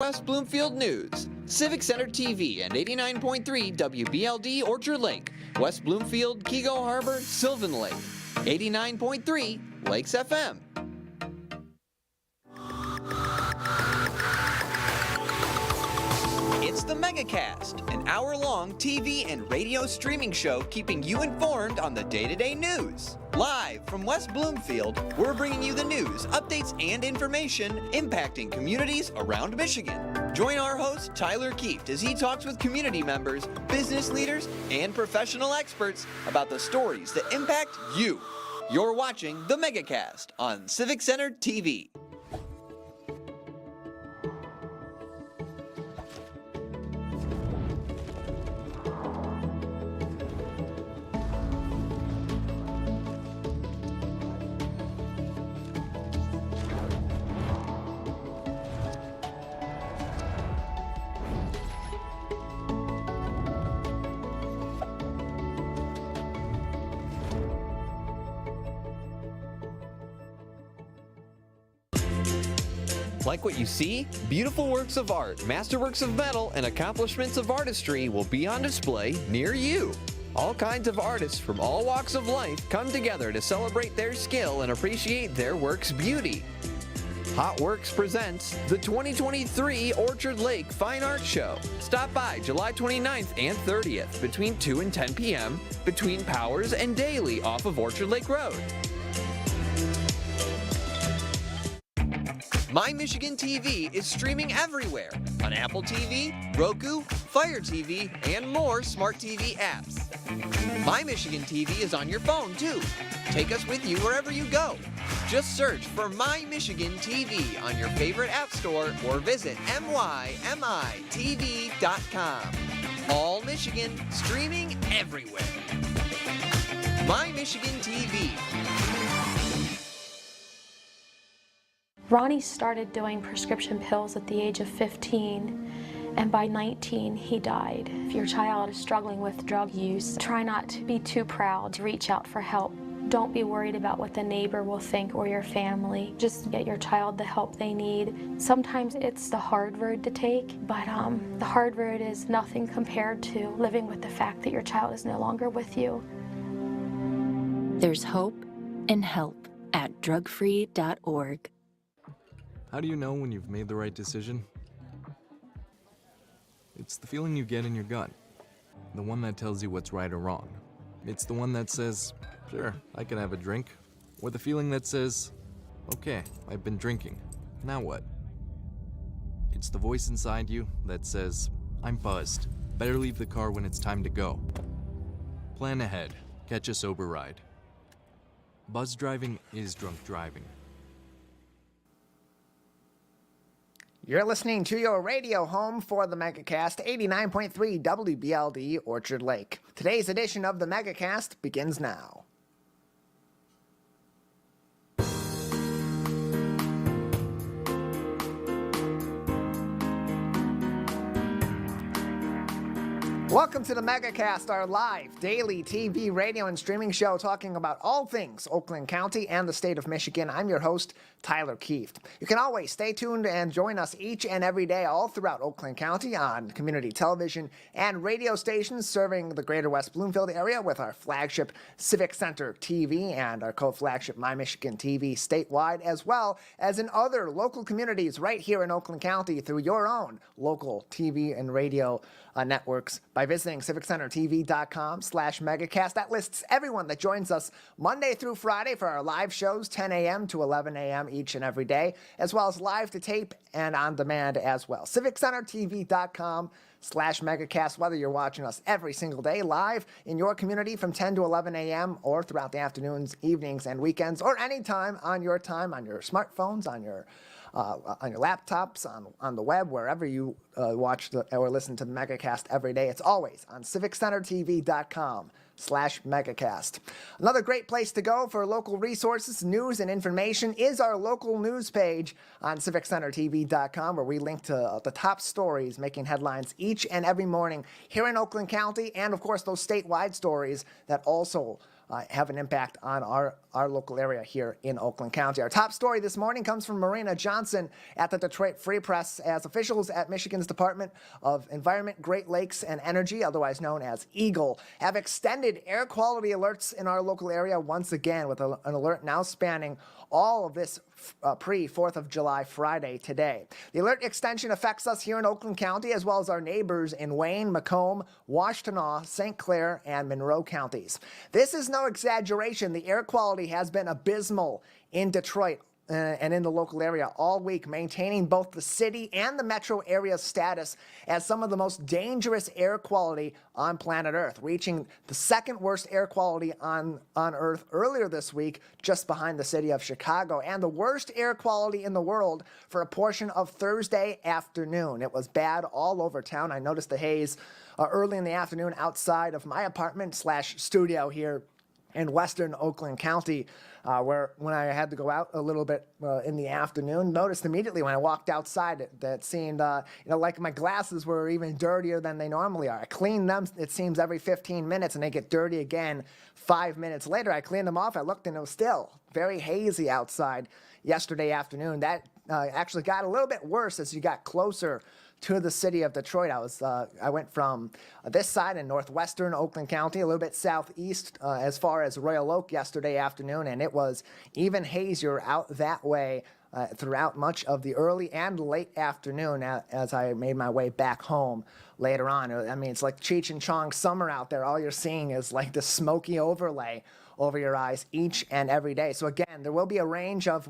West Bloomfield News, Civic Center TV and 89.3 WBLD Orchard Lake, West Bloomfield, Kego Harbor, Sylvan Lake, 89.3 Lakes FM. It's the Megacast, an hour-long TV and radio streaming show keeping you informed on the day-to-day news. Live from West Bloomfield, we're bringing you the news, updates, and information impacting communities around Michigan. Join our host, Tyler Kieft, as he talks with community members, business leaders, and professional experts about the stories that impact you. You're watching the Megacast on Civic Center TV. Like what you see? Beautiful works of art, masterworks of metal, and accomplishments of artistry will be on display near you. All kinds of artists from all walks of life come together to celebrate their skill and appreciate their work's beauty. Hot Works presents the 2023 Orchard Lake Fine Art Show. Stop by July 29th and 30th between 2 and 10 p.m. between Powers and Daly off of Orchard Lake Road. My Michigan TV is streaming everywhere on Apple TV, Roku, Fire TV, and more smart TV apps. My Michigan TV is on your phone too. Take us with you wherever you go. Just search for My Michigan TV on your favorite app store or visit mymitv.com. All Michigan, streaming everywhere. My Michigan TV. Ronnie started doing prescription pills at the age of 15, and by 19, he died. If your child is struggling with drug use, try not to be too proud to reach out for help. Don't be worried about what the neighbor will think or your family. Just get your child the help they need. Sometimes it's the hard road to take, but the hard road is nothing compared to living with the fact that your child is no longer with you. There's hope and help at drugfree.org. How do you know when you've made the right decision? It's the feeling you get in your gut. The one that tells you what's right or wrong. It's the one that says, sure, I can have a drink. Or the feeling that says, okay, I've been drinking. Now what? It's the voice inside you that says, I'm buzzed. Better leave the car when it's time to go. Plan ahead. Catch a sober ride. Buzz driving is drunk driving. You're listening to your radio home for the Megacast, 89.3 WBLD Orchard Lake. Today's edition of the Megacast begins now. Welcome to the Megacast, our live daily TV, radio, and streaming show talking about all things Oakland County and the state of Michigan. I'm your host, Tyler Kieft. You can always stay tuned and join us each and every day all throughout Oakland County on community television and radio stations serving the greater West Bloomfield area with our flagship Civic Center TV and our co-flagship My Michigan TV statewide, as well as in other local communities right here in Oakland County through your own local TV and radio networks by visiting civiccentertv.com/megacast. That lists everyone that joins us Monday through Friday for our live shows, 10 a.m. to 11 a.m. each and every day, as well as live to tape and on demand as well. civiccentertv.com/megacast, whether you're watching us every single day live in your community from 10 to 11 a.m. or throughout the afternoons, evenings, and weekends, or anytime on your time, on your smartphones, on your laptops, on the web, wherever you watch or listen to the Megacast every day. It's always on civiccentertv.com/megacast. Another great place to go for local resources, news, and information is our local news page on civiccentertv.com, where we link to the top stories making headlines each and every morning here in Oakland County, and of course those statewide stories that also have an impact on our local area here in Oakland County. Our top story this morning comes from Marina Johnson at the Detroit Free Press, as officials at Michigan's Department of Environment, Great Lakes, and Energy, otherwise known as EGLE, have extended air quality alerts in our local area once again, with an alert now spanning all of this pre-4th of July Friday today. The alert extension affects us here in Oakland County as well as our neighbors in Wayne, Macomb, Washtenaw, St. Clair, and Monroe counties. This is no exaggeration. The air quality has been abysmal in Detroit and in the local area all week, maintaining both the city and the metro area status as some of the most dangerous air quality on planet Earth, reaching the second worst air quality on Earth earlier this week, just behind the city of Chicago, and the worst air quality in the world for a portion of Thursday afternoon. It was bad all over town. I noticed the haze early in the afternoon outside of my apartment/studio here in western Oakland County, where when I had to go out a little bit in the afternoon, noticed immediately when I walked outside that seemed, like my glasses were even dirtier than they normally are. I clean them, it seems, every 15 minutes, and they get dirty again 5 minutes later. I cleaned them off, I looked, and it was still very hazy outside yesterday afternoon. That actually got a little bit worse as you got closer to the city of Detroit. I went from this side in northwestern Oakland County, a little bit southeast as far as Royal Oak yesterday afternoon, and it was even hazier out that way throughout much of the early and late afternoon as I made my way back home later on. I mean, it's like Cheech and Chong summer out there. All you're seeing is like the smoky overlay over your eyes each and every day. So again, there will be a range of,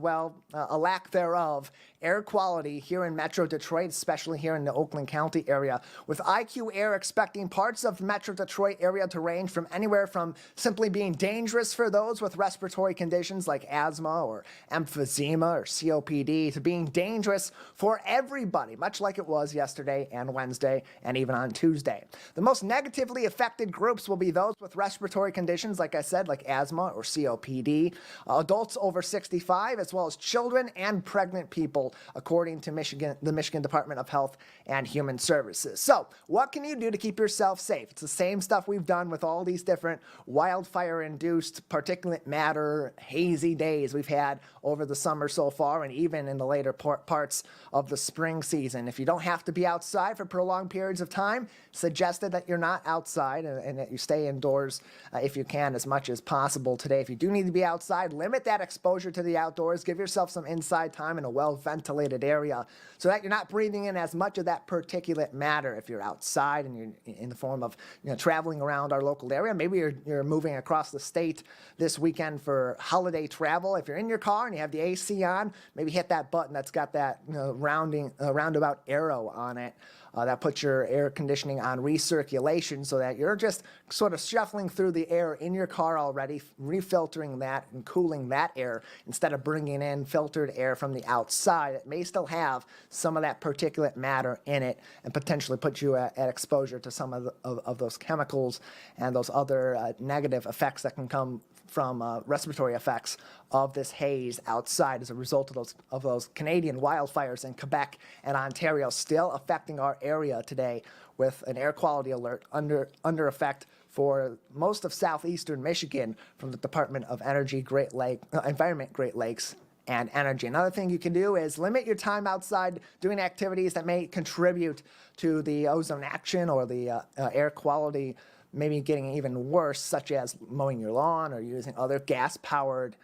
a lack thereof, air quality here in Metro Detroit, especially here in the Oakland County area, with IQ Air expecting parts of Metro Detroit area to range from anywhere from simply being dangerous for those with respiratory conditions like asthma or emphysema or COPD to being dangerous for everybody, much like it was yesterday and Wednesday and even on Tuesday. The most negatively affected groups will be those with respiratory conditions, like I said, like asthma or COPD, adults over 65, as well as children and pregnant people, according to the Michigan Department of Health and Human Services. So what can you do to keep yourself safe? It's the same stuff we've done with all these different wildfire-induced particulate matter, hazy days we've had over the summer so far, and even in the later parts of the spring season. If you don't have to be outside for prolonged periods of time, suggested that you're not outside and that you stay indoors if you can as much as possible today. If you do need to be outside, limit that exposure to the outdoors. Give yourself some inside time in a well-ventilated area so that you're not breathing in as much of that particulate matter. If you're outside and you're in the form of traveling around our local area, maybe you're moving across the state this weekend for holiday travel. If you're in your car and you have the AC on, maybe hit that button that's got that roundabout arrow on it. That puts your air conditioning on recirculation so that you're just sort of shuffling through the air in your car already, refiltering that and cooling that air instead of bringing in filtered air from the outside. It may still have some of that particulate matter in it and potentially put you at exposure to some of those chemicals and those other negative effects that can come from respiratory effects of this haze outside as a result of those Canadian wildfires in Quebec and Ontario still affecting our area today, with an air quality alert under effect for most of southeastern Michigan from the Department of Environment, Great Lakes, and Energy. Another thing you can do is limit your time outside doing activities that may contribute to the ozone action or the air quality maybe getting even worse, such as mowing your lawn or using other gas-powered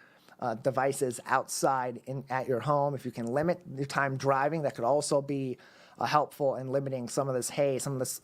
devices outside at your home. If you can limit your time driving, that could also be helpful in limiting some of this haze, some of this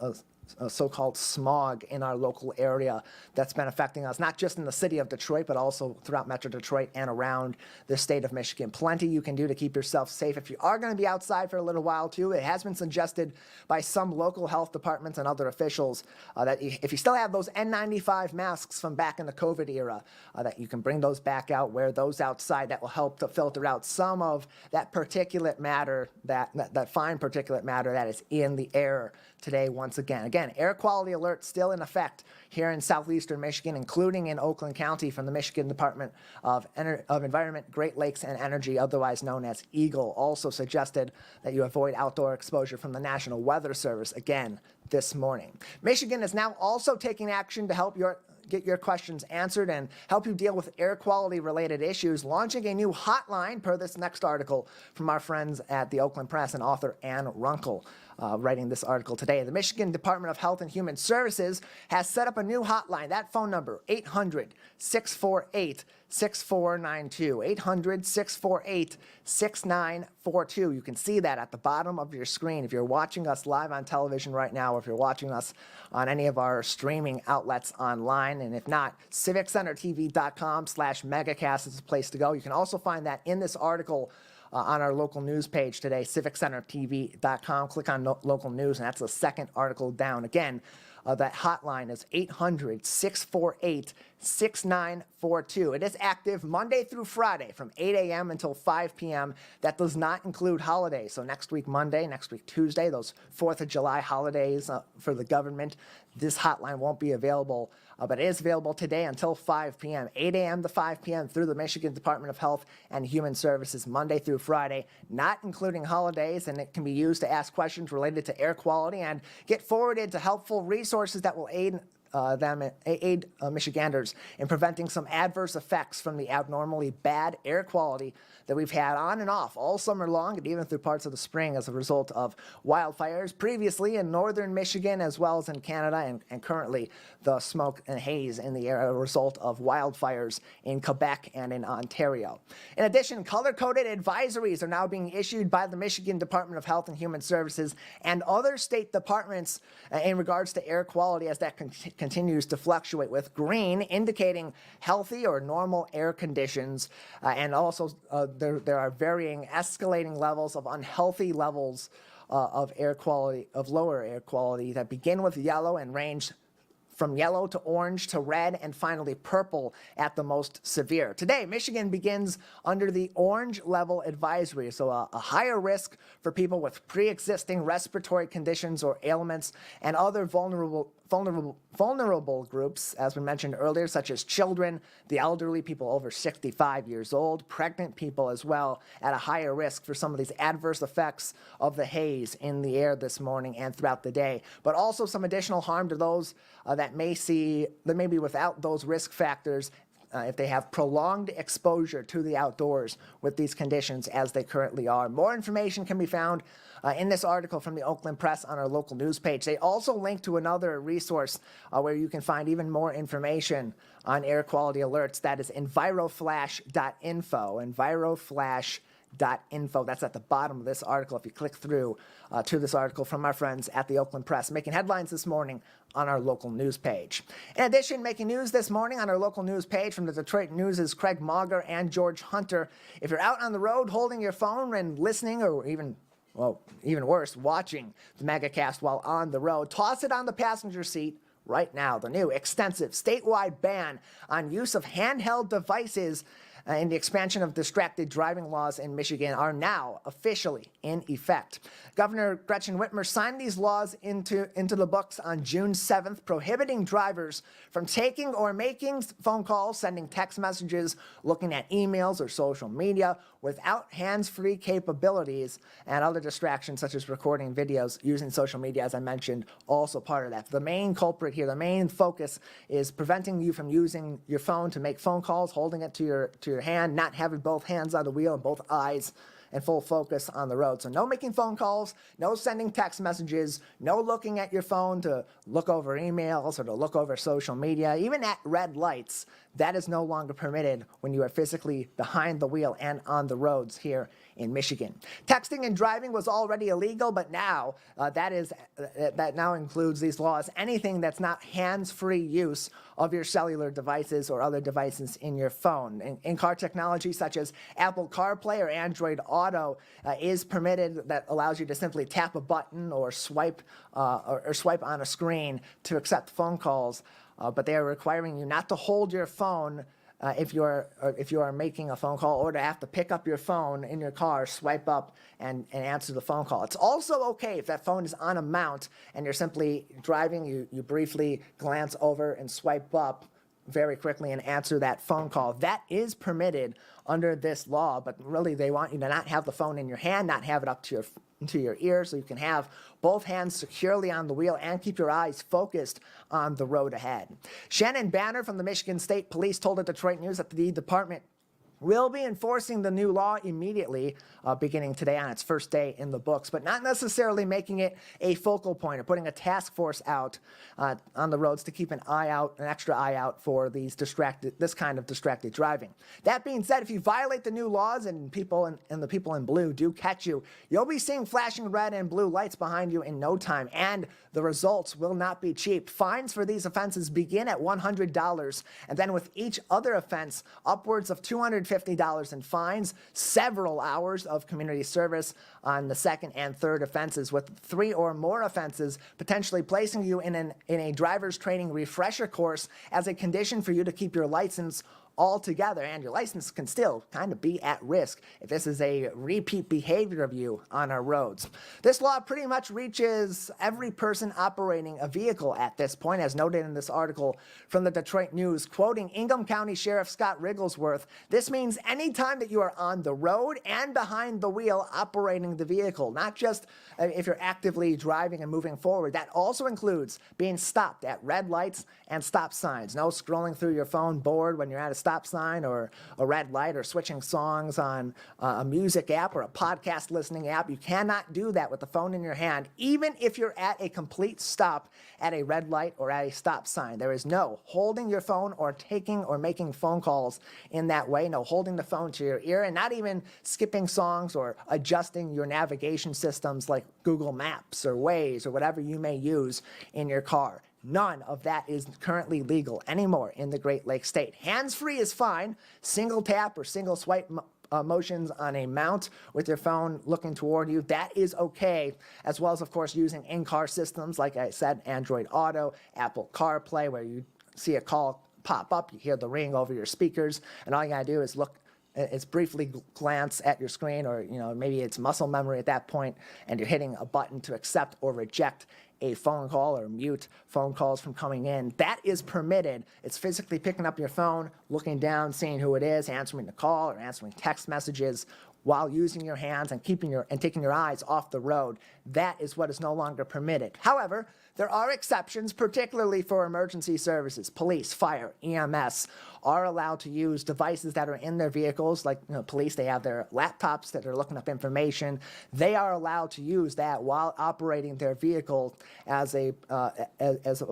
so-called smog in our local area that's been affecting us, not just in the city of Detroit, but also throughout Metro Detroit and around the state of Michigan. Plenty you can do to keep yourself safe. If you are going to be outside for a little while too, it has been suggested by some local health departments and other officials that if you still have those N95 masks from back in the COVID era, that you can bring those back out, wear those outside. That will help to filter out some of that particulate matter, that fine particulate matter that is in the air today once again. Again, air quality alert still in effect here in southeastern Michigan, including in Oakland County from the Michigan Department of Environment, Great Lakes, and Energy, otherwise known as EGLE. Also suggested that you avoid outdoor exposure from the National Weather Service again this morning. Michigan is now also taking action to help get your questions answered and help you deal with air quality related issues, launching a new hotline per this next article from our friends at the Oakland Press and author Ann Runkle. Writing this article today. The Michigan Department of Health and Human Services has set up a new hotline. That phone number, 800-648-6492. 800-648-6942. You can see that at the bottom of your screen if you're watching us live on television right now, or if you're watching us on any of our streaming outlets online. And if not, civiccentertv.com/megacast is the place to go. You can also find that in this article on our local news page today, civiccentertv.com. Click on local news, and that's the second article down. Again, that hotline is 800-648-6942. It is active Monday through Friday from 8 a.m. until 5 p.m. That does not include holidays. So next week Monday, next week Tuesday, those 4th of July holidays for the government, this hotline won't be available. But it is available today until 5 p.m., 8 a.m. to 5 p.m. through the Michigan Department of Health and Human Services, Monday through Friday, not including holidays, and it can be used to ask questions related to air quality and get forwarded to helpful resources that will aid Michiganders in preventing some adverse effects from the abnormally bad air quality that we've had on and off all summer long and even through parts of the spring as a result of wildfires previously in northern Michigan as well as in Canada, and currently the smoke and haze in the air as a result of wildfires in Quebec and in Ontario. In addition, color-coded advisories are now being issued by the Michigan Department of Health and Human Services and other state departments in regards to air quality as that continues to fluctuate, with green indicating healthy or normal air conditions, and also there are varying escalating levels of unhealthy levels of air quality, of lower air quality, that begin with yellow and range from yellow to orange to red and finally purple at the most severe. Today, Michigan begins under the orange level advisory, so a higher risk for people with pre-existing respiratory conditions or ailments and other vulnerable groups, as we mentioned earlier, such as children, the elderly, people over 65 years old, pregnant people as well, at a higher risk for some of these adverse effects of the haze in the air this morning and throughout the day, but also some additional harm to those that may be without those risk factors if they have prolonged exposure to the outdoors with these conditions as they currently are. More information can be found in this article from the Oakland Press on our local news page. They also link to another resource where you can find even more information on air quality alerts. That is enviroflash.info. Enviroflash.info. That's at the bottom of this article if you click through to this article from our friends at the Oakland Press, making headlines this morning on our local news page. In addition, making news this morning on our local news page from the Detroit News' Craig Mauger and George Hunter. If you're out on the road holding your phone and listening, or even worse, watching the Megacast while on the road, toss it on the passenger seat right now. The new extensive statewide ban on use of handheld devices and the expansion of distracted driving laws in Michigan are now officially in effect. Governor Gretchen Whitmer signed these laws into the books on June 7th, prohibiting drivers from taking or making phone calls, sending text messages, looking at emails or social media without hands-free capabilities, and other distractions such as recording videos using social media, as I mentioned, also part of that. The main culprit here, the main focus is preventing you from using your phone to make phone calls, holding it to your hand, not having both hands on the wheel and both eyes and full focus on the road. So no making phone calls, no sending text messages, no looking at your phone to look over emails or to look over social media, even at red lights. That is no longer permitted when you are physically behind the wheel and on the roads here in Michigan. Texting and driving was already illegal, but now that now includes these laws anything that's not hands-free use of your cellular devices or other devices in your phone. In-car technology such as Apple CarPlay or Android Auto is permitted, that allows you to simply tap a button or swipe on a screen to accept phone calls. But they are requiring you not to hold your phone if you are making a phone call, or to have to pick up your phone in your car, swipe up, and answer the phone call. It's also okay if that phone is on a mount and you're simply driving, you briefly glance over and swipe up very quickly and answer that phone call. That is permitted under this law, but really they want you to not have the phone in your hand, not have it up to your ear, so you can have both hands securely on the wheel and keep your eyes focused on the road ahead. Shannon Banner from the Michigan State Police told the Detroit News that the department will be enforcing the new law immediately, beginning today on its first day in the books, but not necessarily making it a focal point or putting a task force out on the roads to keep an extra eye out for this kind of distracted driving. That being said, if you violate the new laws and the people in blue do catch you, you'll be seeing flashing red and blue lights behind you in no time, and the results will not be cheap. Fines for these offenses begin at $100, and then with each other offense, upwards of $250 in fines, several hours of community service on the second and third offenses, with 3 or more offenses potentially placing you in a driver's training refresher course as a condition for you to keep your license altogether, and your license can still kind of be at risk if this is a repeat behavior of you on our roads. This law pretty much reaches every person operating a vehicle at this point, as noted in this article from the Detroit News, quoting Ingham County Sheriff Scott Rigglesworth. This means any time that you are on the road and behind the wheel operating the vehicle, not just if you're actively driving and moving forward. That also includes being stopped at red lights and stop signs. No scrolling through your phone bored when you're at a stop sign or a red light, or switching songs on a music app or a podcast listening app. You cannot do that with the phone in your hand, even if you're at a complete stop at a red light or at a stop sign. There is no holding your phone or taking or making phone calls in that way. No holding the phone to your ear, and not even skipping songs or adjusting your navigation systems like Google Maps or Waze or whatever you may use in your car. None of that is currently legal anymore in the Great Lakes State. Hands-free is fine. Single tap or single swipe motions on a mount with your phone looking toward you, that is okay, as well as, of course, using in-car systems, like I said, Android Auto, Apple CarPlay, where you see a call pop up, you hear the ring over your speakers, and all you gotta do is briefly glance at your screen, or maybe it's muscle memory at that point, and you're hitting a button to accept or reject a phone call or mute phone calls from coming in. That is permitted. It's physically picking up your phone, looking down, seeing who it is, answering the call or answering text messages while using your hands and taking your eyes off the road. That is what is no longer permitted. However, there are exceptions, particularly for emergency services. Police, fire, EMS are allowed to use devices that are in their vehicles. Like police, they have their laptops that are looking up information. They are allowed to use that while operating their vehicle as a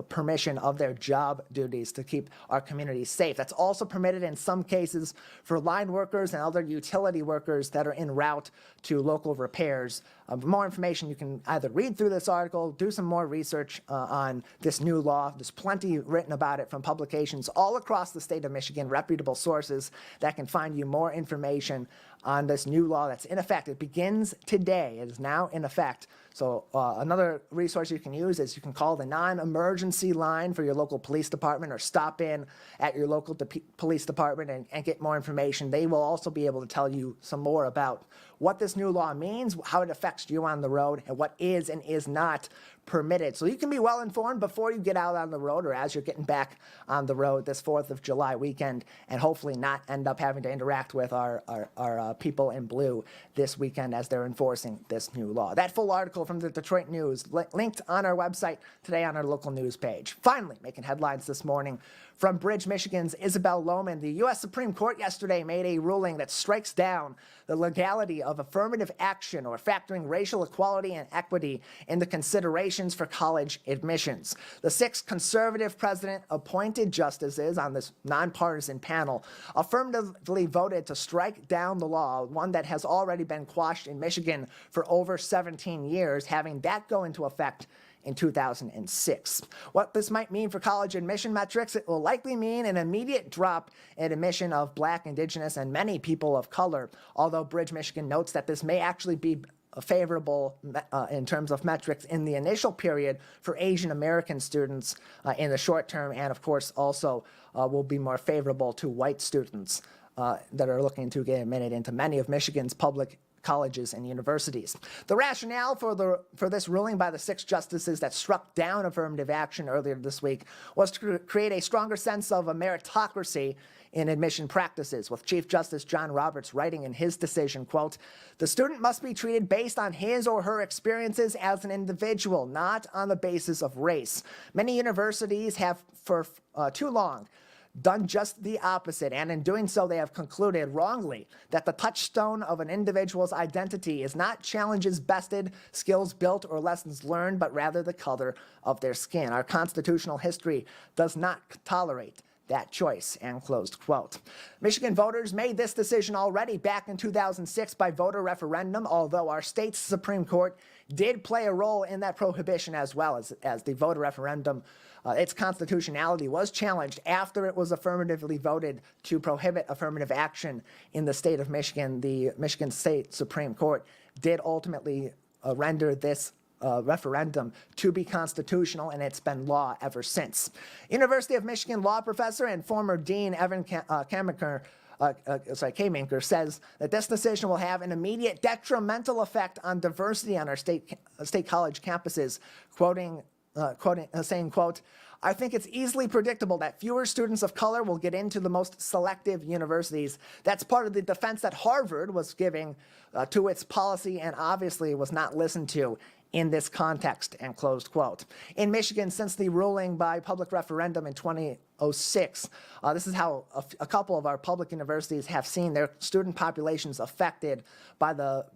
permission of their job duties to keep our communities safe. That's also permitted in some cases for line workers and other utility workers that are en route to local repairs. For more information, you can either read through this article, do some more research on this new law. There's plenty written about it from publications all across the state of Michigan, reputable sources that can find you more information on this new law that's in effect. It begins today. It is now in effect. So another resource you can use is you can call the non-emergency line for your local police department, or stop in at your local police department and get more information. They will also be able to tell you some more about what this new law means, how it affects you on the road, and what is and is not permitted. So you can be well informed before you get out on the road, or as you're getting back on the road this 4th of July weekend, and hopefully not end up having to interact with our people in blue this weekend as they're enforcing this new law. That full article from the Detroit News linked on our website today on our local news page. Finally, making headlines this morning from Bridge, Michigan's Isabel Lohman. The U.S. Supreme Court yesterday made a ruling that strikes down the legality of affirmative action, or factoring racial equality and equity in the considerations for college admissions. The 6 conservative president-appointed justices on this nonpartisan panel affirmatively voted to strike down the law, one that has already been quashed in Michigan for over 17 years, having that go into effect in 2006. What this might mean for college admission metrics, it will likely mean an immediate drop in admission of Black, Indigenous, and many people of color, although Bridge, Michigan notes that this may actually be favorable in terms of metrics in the initial period for Asian American students in the short term, and of course also will be more favorable to white students that are looking to get admitted into many of Michigan's public colleges and universities. The rationale for this ruling by the 6 justices that struck down affirmative action earlier this week was to create a stronger sense of a meritocracy in admission practices, with Chief Justice John Roberts writing in his decision, quote, "The student must be treated based on his or her experiences as an individual, not on the basis of race. Many universities have for too long done just the opposite, and in doing so they have concluded wrongly that the touchstone of an individual's identity is not challenges bested, skills built, or lessons learned, but rather the color of their skin. Our constitutional history does not tolerate that choice," end closed quote. Michigan voters made this decision already back in 2006 by voter referendum, although our state's Supreme Court did play a role in that prohibition as well as the voter referendum. Its constitutionality was challenged after it was affirmatively voted to prohibit affirmative action in the state of Michigan. The Michigan State Supreme Court did ultimately render this referendum to be constitutional, and it's been law ever since. University of Michigan law professor and former dean Evan Kamenker says that this decision will have an immediate detrimental effect on diversity on our state college campuses, saying, quote, "I think it's easily predictable that fewer students of color will get into the most selective universities. That's part of the defense that Harvard was giving to its policy and obviously was not listened to in this context," end closed quote. In Michigan, since the ruling by public referendum in 2006, this is how a couple of our public universities have seen their student populations affected by the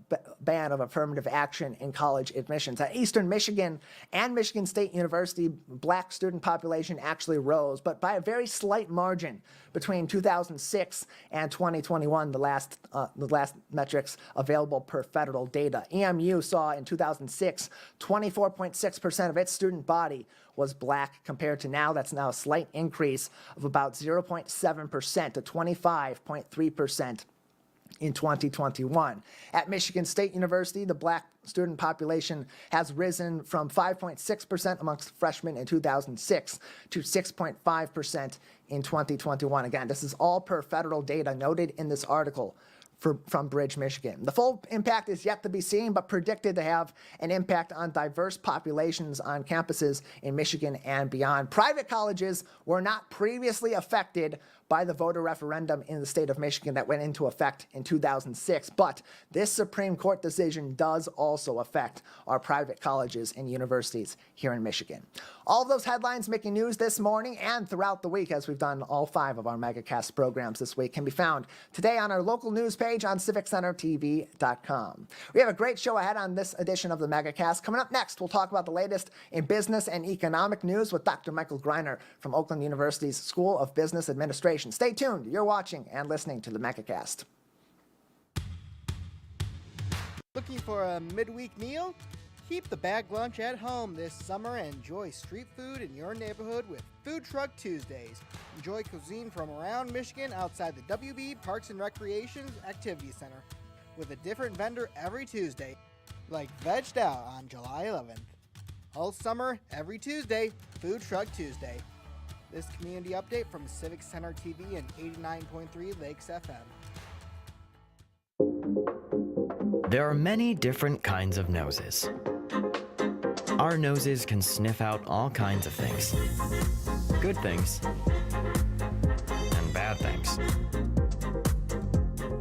ban of affirmative action in college admissions. At Eastern Michigan and Michigan State University, black student population actually rose, but by a very slight margin between 2006 and 2021, the last metrics available per federal data. EMU saw in 2006, 24.6% of its student body was black, compared to now, that's now a slight increase of about 0.7% to 25.3% in 2021. At Michigan State University, the black student population has risen from 5.6% amongst freshmen in 2006 to 6.5% in 2021. Again, this is all per federal data noted in this article from Bridge, Michigan. The full impact is yet to be seen, but predicted to have an impact on diverse populations on campuses in Michigan and beyond. Private colleges were not previously affected by the voter referendum in the state of Michigan that went into effect in 2006, but this Supreme Court decision does also affect our private colleges and universities here in Michigan. All of those headlines making news this morning and throughout the week, as we've done all 5 of our Megacast programs this week, can be found today on our local news page on civiccentertv.com. We have a great show ahead on this edition of the Megacast. Coming up next, we'll talk about the latest in business and economic news with Dr. Michael Greiner from Oakland University's School of Business Administration. Stay tuned. You're watching and listening to the Megacast. Looking for a midweek meal? Keep the bag lunch at home this summer and enjoy street food in your neighborhood with Food Truck Tuesdays. Enjoy cuisine from around Michigan outside the WB Parks and Recreation Activity Center with a different vendor every Tuesday, like Vegged Out on July 11th. All summer, every Tuesday, Food Truck Tuesday. This community update from Civic Center TV and 89.3 Lakes FM. There are many different kinds of noses. Our noses can sniff out all kinds of things. Good things and bad things.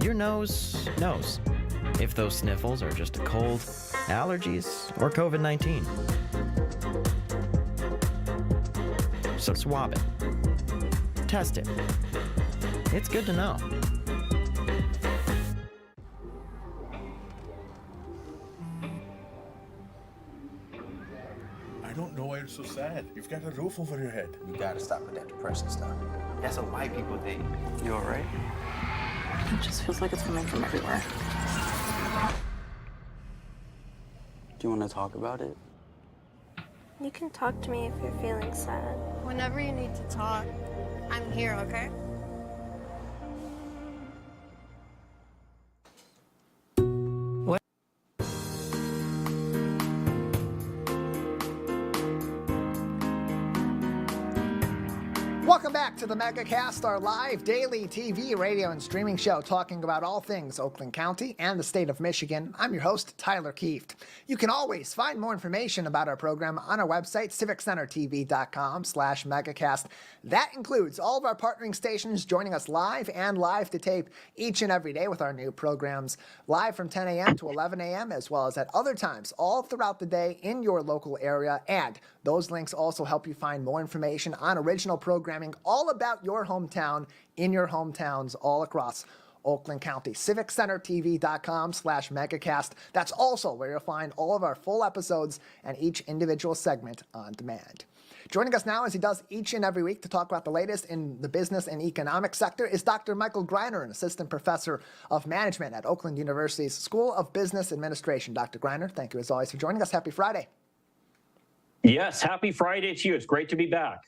Your nose knows if those sniffles are just a cold, allergies, or COVID-19. So swab it. Test it. It's good to know. I don't know why you're so sad. You've got a roof over your head. You gotta stop with that depression stuff. That's what white people think. You alright? It just feels like it's coming from everywhere. Do you want to talk about it? You can talk to me if you're feeling sad. Whenever you need to talk, I'm here, okay? Welcome back to the Megacast, our live daily TV, radio, and streaming show talking about all things Oakland County and the state of Michigan. I'm your host, Tyler Kieft. You can always find more information about our program on our website, civiccentertv.com/Megacast. That includes all of our partnering stations joining us live and live to tape each and every day with our new programs, live from 10 a.m. to 11 a.m., as well as at other times all throughout the day in your local area. And those links also help you find more information on original programming all about your hometown in your hometowns all across Oakland County. civiccentertv.com/Megacast. That's also where you'll find all of our full episodes and each individual segment on demand. Joining us now, as he does each and every week, to talk about the latest in the business and economic sector is Dr. Michael Greiner, an assistant professor of management at Oakland University's School of Business Administration. Dr. Greiner, thank you as always for joining us. Happy Friday. Yes, happy Friday to you. It's great to be back.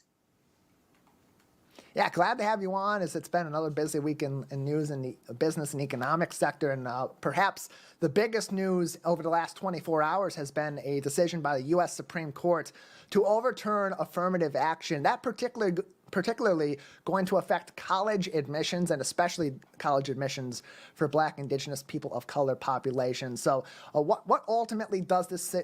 Yeah, glad to have you on, as it's been another busy week in news in the business and economic sector. And perhaps the biggest news over the last 24 hours has been a decision by the U.S. Supreme Court to overturn affirmative action. That particularly going to affect college admissions, and especially college admissions for Black, Indigenous, people of color populations. So what ultimately does this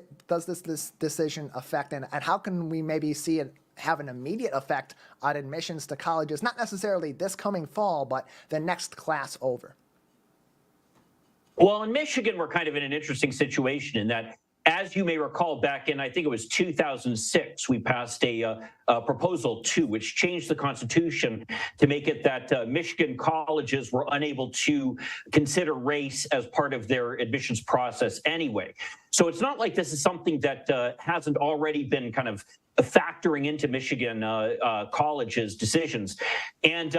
decision affect, and how can we maybe see it have an immediate effect on admissions to colleges, not necessarily this coming fall, but the next class over? Well, in Michigan, we're kind of in an interesting situation in that, as you may recall, back in, I think it was 2006, we passed a Proposal 2, which changed the Constitution to make it that Michigan colleges were unable to consider race as part of their admissions process anyway. So it's not like this is something that hasn't already been kind of factoring into Michigan colleges' decisions. And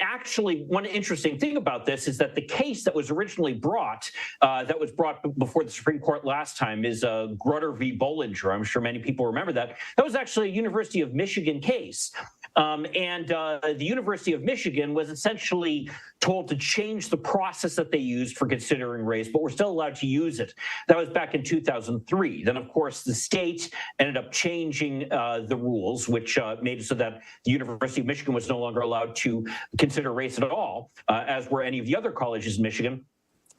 actually, one interesting thing about this is that the case that was originally brought, before the Supreme Court last time, is Grutter v. Bollinger. I'm sure many people remember that. That was actually a University of Michigan case. The University of Michigan was essentially told to change the process that they used for considering race, but we're still allowed to use it. That was back in 2003. Then, of course, the state ended up changing the rules, which made it so that the University of Michigan was no longer allowed to consider race at all, as were any of the other colleges in Michigan.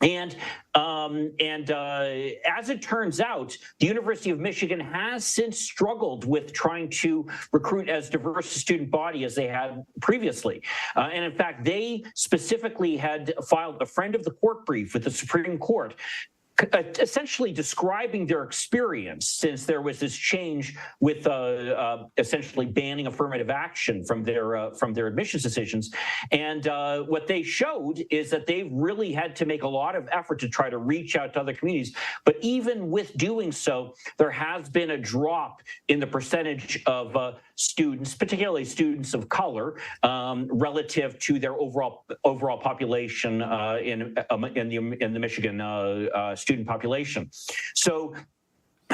And as it turns out, the University of Michigan has since struggled with trying to recruit as diverse a student body as they had previously. And in fact, they specifically had filed a friend of the court brief with the Supreme Court, essentially describing their experience since there was this change with essentially banning affirmative action from their admissions decisions. And what they showed is that they've really had to make a lot of effort to try to reach out to other communities. But even with doing so, there has been a drop in the percentage of students, particularly students of color, relative to their overall population in the Michigan student population. So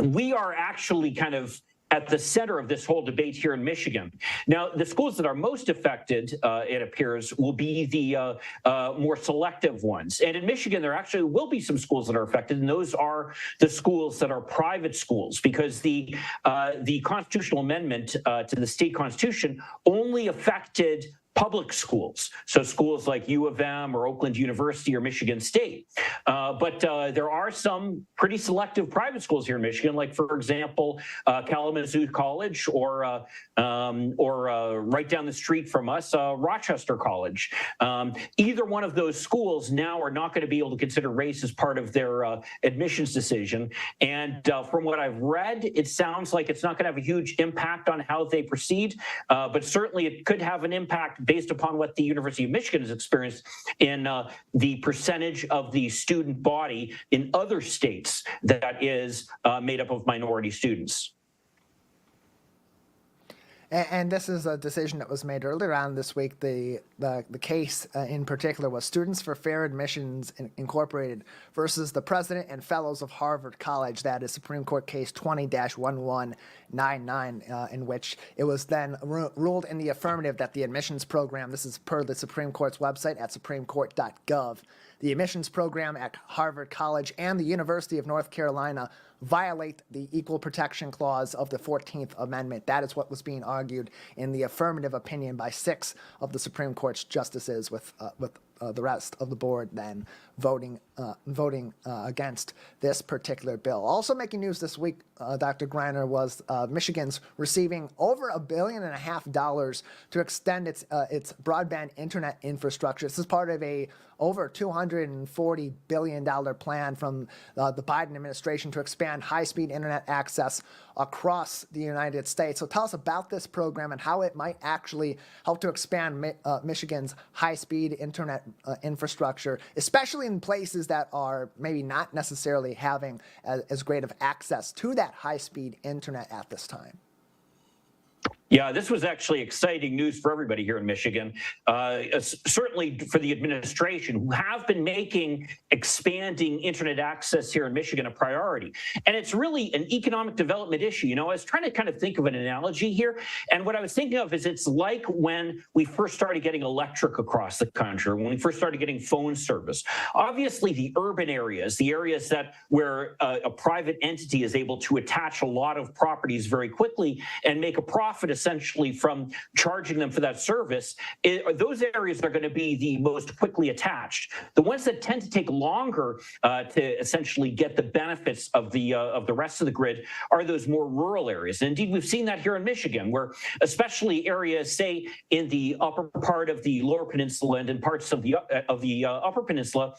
we are actually kind of at the center of this whole debate here in Michigan. Now, the schools that are most affected, it appears, will be the more selective ones. And in Michigan, there actually will be some schools that are affected, and those are the schools that are private schools, because the constitutional amendment to the state constitution only affected public schools, so schools like U of M or Oakland University or Michigan State. But there are some pretty selective private schools here in Michigan, like, for example, Kalamazoo College or right down the street from us, Rochester College. Either one of those schools now are not going to be able to consider race as part of their admissions decision. And from what I've read, it sounds like it's not going to have a huge impact on how they proceed, but certainly it could have an impact based upon what the University of Michigan has experienced in the percentage of the student body in other states that is made up of minority students. And this is a decision that was made earlier on this week. The case in particular was Students for Fair Admissions Incorporated versus the President and Fellows of Harvard College. That is Supreme Court Case 20-1199, in which it was then ruled in the affirmative that the admissions program, this is per the Supreme Court's website at supremecourt.gov, the admissions program at Harvard College and the University of North Carolina violate the Equal Protection Clause of the 14th Amendment. That is what was being argued in the affirmative opinion by 6 of the Supreme Court's justices, with the rest of the board then voting against this particular bill. Also making news this week, Dr. Greiner, was Michigan's receiving over $1.5 billion to extend its broadband internet infrastructure. This is part of a over $240 billion plan from the Biden administration to expand high-speed internet access across the United States. So tell us about this program and how it might actually help to expand Michigan's high-speed internet infrastructure, especially in places that are maybe not necessarily having as great of access to that high-speed internet at this time. Yeah, this was actually exciting news for everybody here in Michigan, certainly for the administration, who have been making expanding internet access here in Michigan a priority. And it's really an economic development issue. You know, I was trying to kind of think of an analogy here. And what I was thinking of is it's like when we first started getting electric across the country, when we first started getting phone service. Obviously, the urban areas, the areas that where a private entity is able to attach a lot of properties very quickly and make a profit essentially from charging them for that service, those areas are going to be the most quickly attached. The ones that tend to take longer to essentially get the benefits of the rest of the grid are those more rural areas. And indeed, we've seen that here in Michigan, where especially areas, say, in the upper part of the Lower Peninsula and in parts of the Upper Peninsula,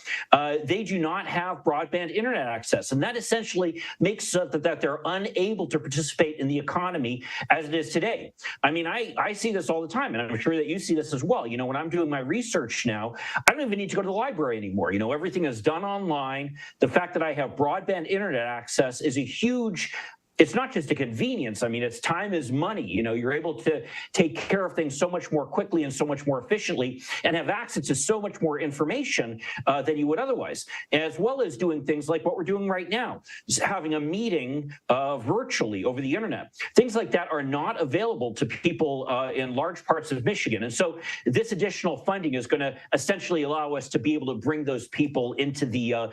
they do not have broadband internet access, and that essentially makes that they're unable to participate in the economy as it is today. I mean, I see this all the time, and I'm sure that you see this as well. You know, when I'm doing my research now, I don't even need to go to the library anymore. You know, everything is done online. The fact that I have broadband internet access is a huge, it's not just a convenience. I mean, it's time is money. You know, you're able to take care of things so much more quickly and so much more efficiently and have access to so much more information than you would otherwise, as well as doing things like what we're doing right now, just having a meeting virtually over the internet. Things like that are not available to people in large parts of Michigan. And so this additional funding is going to essentially allow us to be able to bring those people into the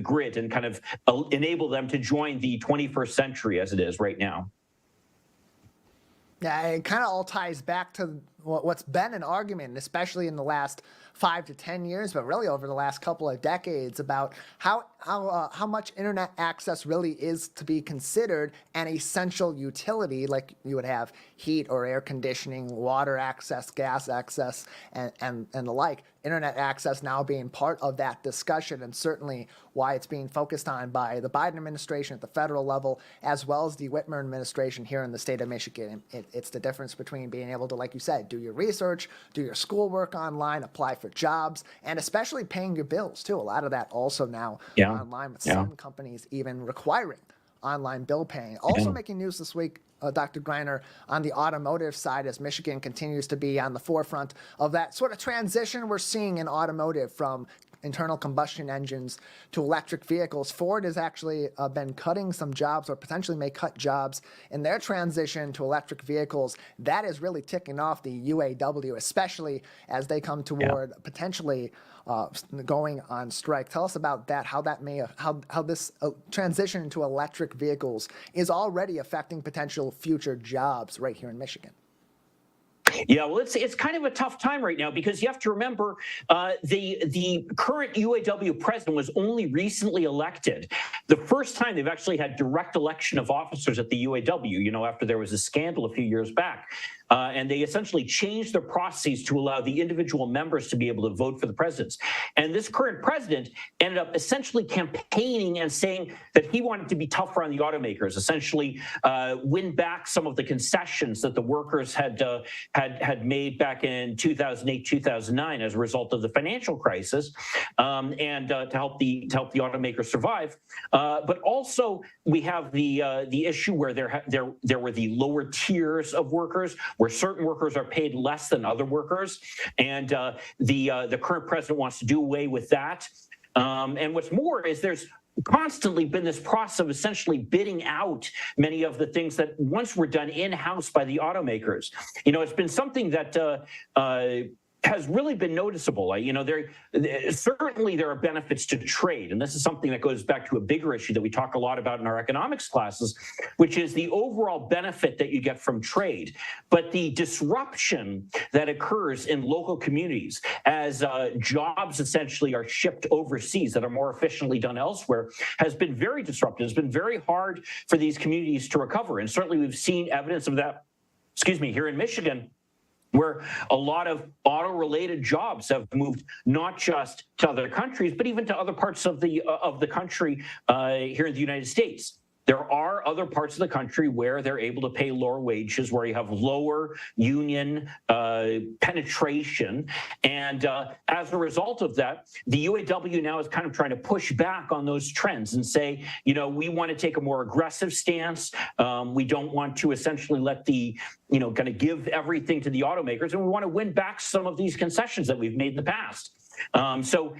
grid and kind of enable them to join the 21st century as it is right now. Yeah, it kind of all ties back to what's been an argument, especially in the last 5 to 10 years, but really over the last couple of decades, about how much internet access really is to be considered an essential utility, like you would have heat or air conditioning, water access, gas access, and the like. Internet access now being part of that discussion, and certainly why it's being focused on by the Biden administration at the federal level, as well as the Whitmer administration here in the state of Michigan. It's the difference between being able to, like you said, do your research, do your schoolwork online, apply for jobs, and especially paying your bills too. A lot of that also now online, with some companies even requiring online bill paying. Also making news this week, Dr. Greiner, on the automotive side, as Michigan continues to be on the forefront of that sort of transition we're seeing in automotive from internal combustion engines to electric vehicles. Ford has actually been cutting some jobs, or potentially may cut jobs, in their transition to electric vehicles. That is really ticking off the UAW, especially as they come toward potentially going on strike. Tell us about that, how that may, how this transition to electric vehicles is already affecting potential future jobs right here in Michigan. Yeah, well, it's kind of a tough time right now, because you have to remember the current UAW president was only recently elected. The first time they've actually had direct election of officers at the UAW, you know, after there was a scandal a few years back. And they essentially changed their processes to allow the individual members to be able to vote for the presidents. And this current president ended up essentially campaigning and saying that he wanted to be tougher on the automakers, essentially win back some of the concessions that the workers had made back in 2008, 2009 as a result of the financial crisis, and to help the automakers survive. But also we have the issue where there were the lower tiers of workers, where certain workers are paid less than other workers, and the current president wants to do away with that. And what's more is there's constantly been this process of essentially bidding out many of the things that once were done in-house by the automakers. You know, it's been something that has really been noticeable. Certainly there are benefits to trade, and this is something that goes back to a bigger issue that we talk a lot about in our economics classes, which is the overall benefit that you get from trade. But the disruption that occurs in local communities as jobs essentially are shipped overseas that are more efficiently done elsewhere has been very disruptive. It's been very hard for these communities to recover, and certainly we've seen evidence of that, here in Michigan, where a lot of auto-related jobs have moved not just to other countries, but even to other parts of the country here in the United States. There are other parts of the country where they're able to pay lower wages, where you have lower union penetration. And as a result of that, the UAW now is kind of trying to push back on those trends and say, we want to take a more aggressive stance. We don't want to essentially let the, kind of give everything to the automakers. And we want to win back some of these concessions that we've made in the past. So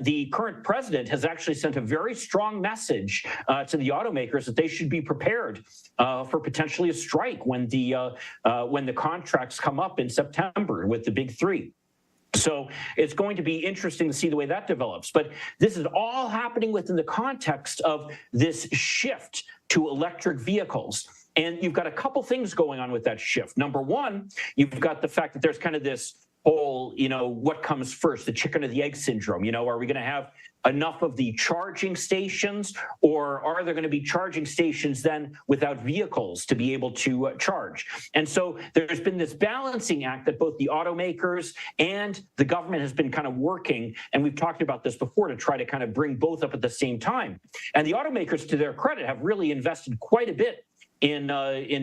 the current president has actually sent a very strong message to the automakers that they should be prepared for potentially a strike when the contracts come up in September with the big three. So it's going to be interesting to see the way that develops. But this is all happening within the context of this shift to electric vehicles. And you've got a couple things going on with that shift. Number one, you've got the fact that there's kind of this whole, what comes first, the chicken or the egg syndrome. Are we going to have enough of the charging stations, or are there going to be charging stations then without vehicles to be able to charge? And so there's been this balancing act that both the automakers and the government has been kind of working, and we've talked about this before, to try to kind of bring both up at the same time. And the automakers, to their credit, have really invested quite a bit in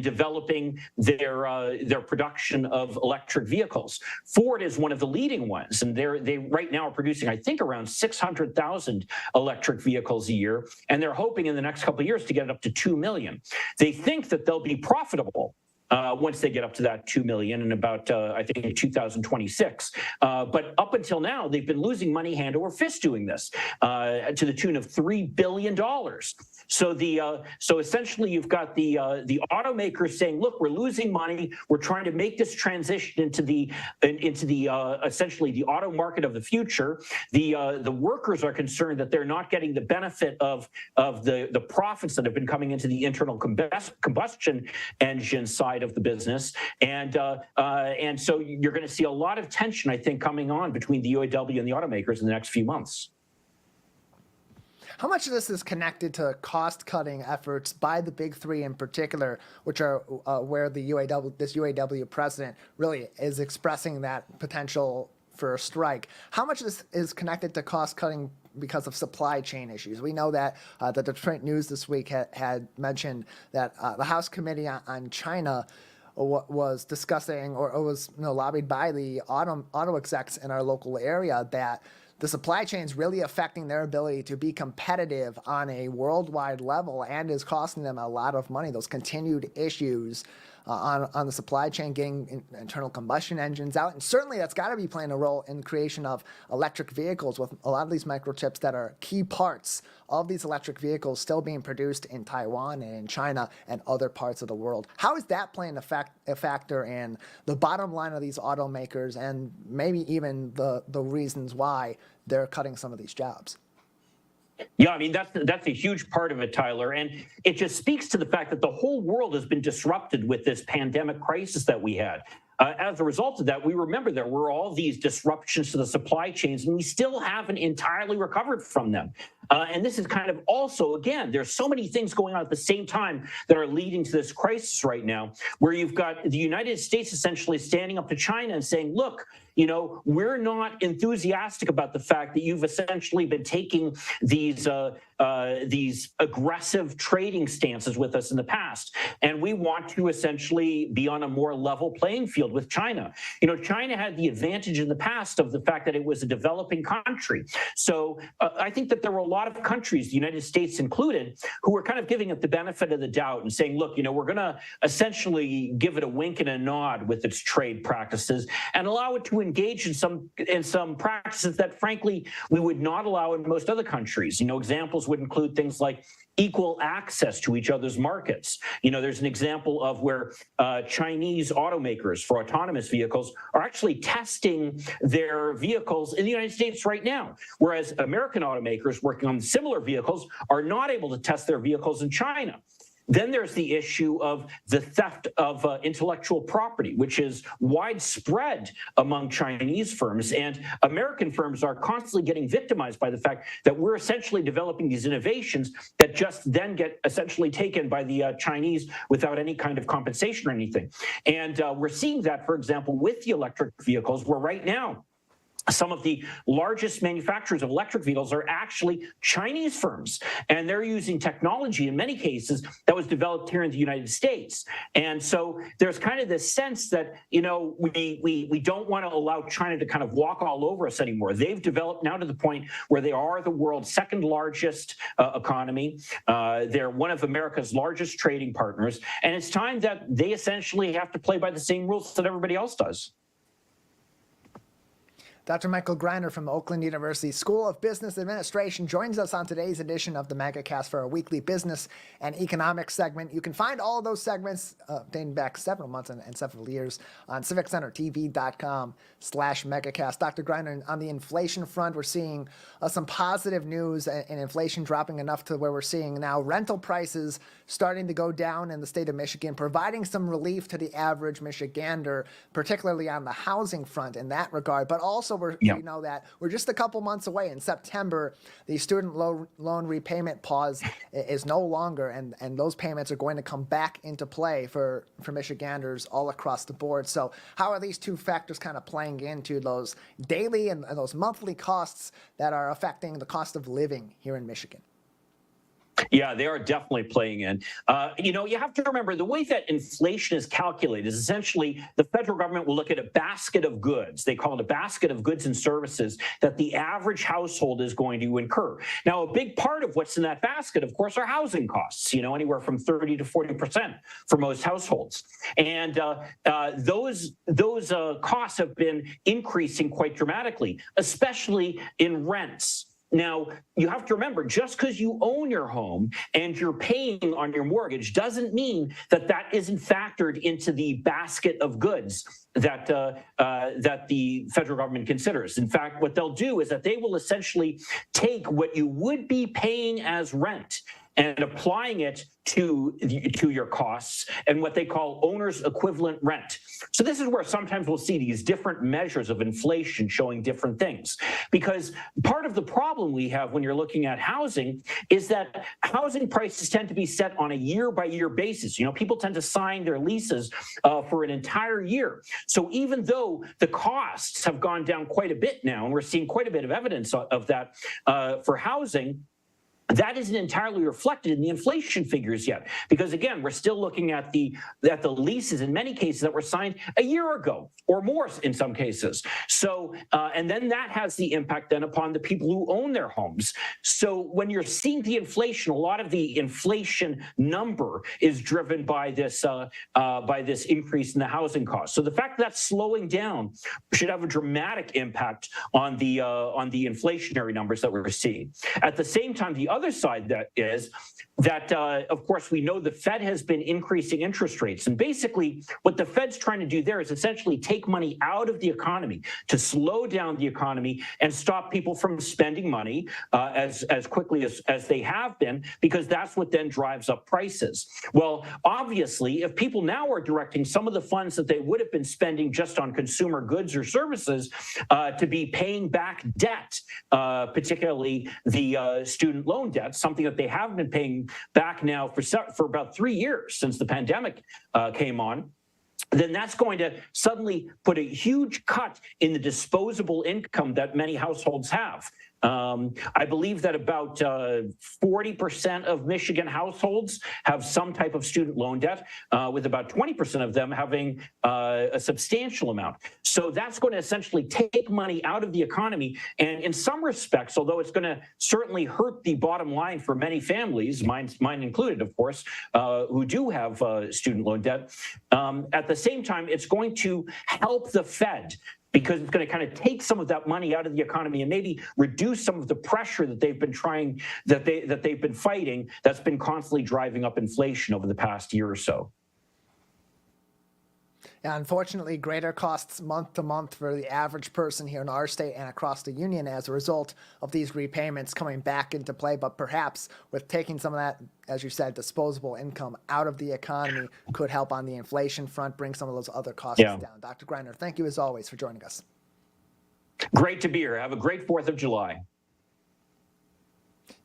developing their production of electric vehicles. Ford is one of the leading ones, and they right now are producing, I think, around 600,000 electric vehicles a year, and they're hoping in the next couple of years to get it up to 2 million. They think that they'll be profitable once they get up to that 2 million in about, I think, 2026. But up until now, they've been losing money hand over fist doing this to the tune of $3 billion. So essentially, you've got the automakers saying, "Look, we're losing money. We're trying to make this transition into the essentially the auto market of the future." The workers are concerned that they're not getting the benefit of the profits that have been coming into the internal combustion engine side of the business, and so you're going to see a lot of tension, I think, coming on between the UAW and the automakers in the next few months. How much of this is connected to cost-cutting efforts by the big three in particular, which are where this UAW president really is expressing that potential for a strike? How much of this is connected to cost-cutting because of supply chain issues? We know that the Detroit News this week had mentioned that the House Committee on China was discussing or was lobbied by the auto execs in our local area that the supply chain is really affecting their ability to be competitive on a worldwide level and is costing them a lot of money. Those continued issues on the supply chain, getting internal combustion engines out. And certainly that's got to be playing a role in the creation of electric vehicles, with a lot of these microchips that are key parts of these electric vehicles still being produced in Taiwan and in China and other parts of the world. How is that playing a factor in the bottom line of these automakers and maybe even the reasons why they're cutting some of these jobs? Yeah, I mean, that's a huge part of it, Tyler. And it just speaks to the fact that the whole world has been disrupted with this pandemic crisis that we had. As a result of that, we remember there were all these disruptions to the supply chains, and we still haven't entirely recovered from them. And this is kind of also, again, there's so many things going on at the same time that are leading to this crisis right now, where you've got the United States essentially standing up to China and saying, look, we're not enthusiastic about the fact that you've essentially been taking these aggressive trading stances with us in the past. And we want to essentially be on a more level playing field with China. China had the advantage in the past of the fact that it was a developing country. So I think that there were a lot of countries, the United States included, who were kind of giving it the benefit of the doubt and saying, look, we're going to essentially give it a wink and a nod with its trade practices and allow it to engage in some practices that, frankly, we would not allow in most other countries. Examples would include things like equal access to each other's markets. You know, there's an example of where Chinese automakers for autonomous vehicles are actually testing their vehicles in the United States right now, whereas American automakers working on similar vehicles are not able to test their vehicles in China. Then there's the issue of the theft of intellectual property, which is widespread among Chinese firms. And American firms are constantly getting victimized by the fact that we're essentially developing these innovations that just then get essentially taken by the Chinese without any kind of compensation or anything. And we're seeing that, for example, with the electric vehicles, where right now, some of the largest manufacturers of electric vehicles are actually Chinese firms, and they're using technology in many cases that was developed here in the United States. And so there's kind of this sense that, you know, we don't want to allow China to kind of walk all over us anymore. They've developed now to the point where they are the world's second largest economy. They're one of America's largest trading partners, and it's time that they essentially have to play by the same rules that everybody else does. Dr. Michael Greiner from Oakland University School of Business Administration joins us on today's edition of the Megacast for our weekly business and economics segment. You can find all of those segments dating back several months and several years on civiccentertv.com/Megacast. Dr. Greiner, on the inflation front, we're seeing some positive news and inflation dropping enough to where we're seeing now rental prices starting to go down in the state of Michigan, providing some relief to the average Michigander, particularly on the housing front in that regard, but also we know that we're just a couple months away. In September, the student loan repayment pause is no longer, and those payments are going to come back into play for Michiganders all across the board. So how are these two factors kind of playing into those daily and those monthly costs that are affecting the cost of living here in Michigan? Yeah, they are definitely playing in. You know, you have to remember the way that inflation is calculated is essentially the federal government will look at a basket of goods. They call it a basket of goods and services that the average household is going to incur. Now, a big part of what's in that basket, of course, are housing costs, you know, anywhere from 30 to 40% for most households. And those costs have been increasing quite dramatically, especially in rents. Now, you have to remember, just because you own your home and you're paying on your mortgage doesn't mean that that isn't factored into the basket of goods that the federal government considers. In fact, what they'll do is that they will essentially take what you would be paying as rent and applying it to your costs and what they call owner's equivalent rent. So this is where sometimes we'll see these different measures of inflation showing different things. Because part of the problem we have when you're looking at housing is that housing prices tend to be set on a year-by-year basis. You know, people tend to sign their leases for an entire year. So even though the costs have gone down quite a bit now, and we're seeing quite a bit of evidence of that for housing, that isn't entirely reflected in the inflation figures yet, because again, we're still looking at the leases in many cases that were signed a year ago or more in some cases. So, and then that has the impact then upon the people who own their homes. So when you're seeing the inflation, a lot of the inflation number is driven by this increase in the housing costs. So the fact that that's slowing down should have a dramatic impact on the inflationary numbers that we're seeing. At the same time, the other side that is that, of course, we know the Fed has been increasing interest rates. And basically what the Fed's trying to do there is essentially take money out of the economy to slow down the economy and stop people from spending money as quickly as they have been, because that's what then drives up prices. Well, obviously, if people now are directing some of the funds that they would have been spending just on consumer goods or services to be paying back debt, particularly the student loan debt, something that they have been paying back now for about 3 years since the pandemic came on, then that's going to suddenly put a huge cut in the disposable income that many households have. I believe that about 40% of Michigan households have some type of student loan debt, with about 20% of them having a substantial amount. So that's going to essentially take money out of the economy. And in some respects, although it's going to certainly hurt the bottom line for many families, mine included, of course, who do have student loan debt, at the same time, it's going to help the Fed because it's going to kind of take some of that money out of the economy and maybe reduce some of the pressure that they've been they've been fighting, that's been constantly driving up inflation over the past year or so. Yeah, unfortunately, greater costs month to month for the average person here in our state and across the union as a result of these repayments coming back into play. But perhaps with taking some of that, as you said, disposable income out of the economy could help on the inflation front, bring some of those other costs down. Dr. Greiner, thank you as always for joining us. Great to be here. Have a great 4th of July.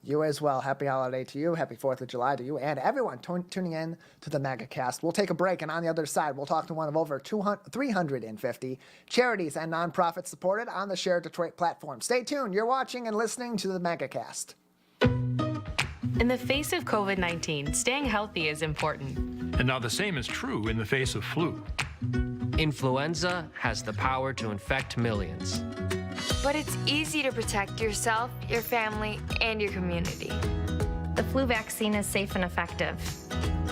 You as well. Happy holiday to you. Happy 4th of July to you and everyone tuning in to the Megacast. We'll take a break, and on the other side, we'll talk to one of over 350 charities and nonprofits supported on the Share Detroit platform. Stay tuned. You're watching and listening to the Megacast. In the face of COVID-19, staying healthy is important. And now the same is true in the face of flu. Influenza has the power to infect millions. But it's easy to protect yourself, your family, and your community. The flu vaccine is safe and effective.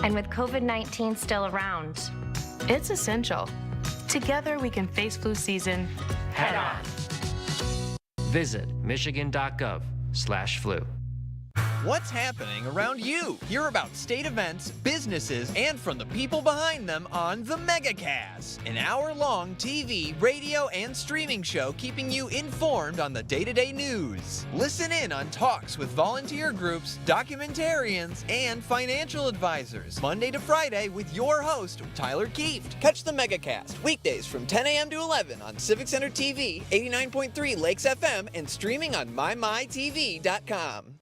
And with COVID-19 still around, it's essential. Together we can face flu season head on. Visit michigan.gov/flu. What's happening around you? Hear about state events, businesses, and from the people behind them on the Megacast, an hour-long TV, radio, and streaming show keeping you informed on the day-to-day news. Listen in on talks with volunteer groups, documentarians, and financial advisors, Monday to Friday with your host, Tyler Kieft. Catch the Megacast weekdays from 10 a.m. to 11 on Civic Center TV, 89.3 Lakes FM, and streaming on mymytv.com.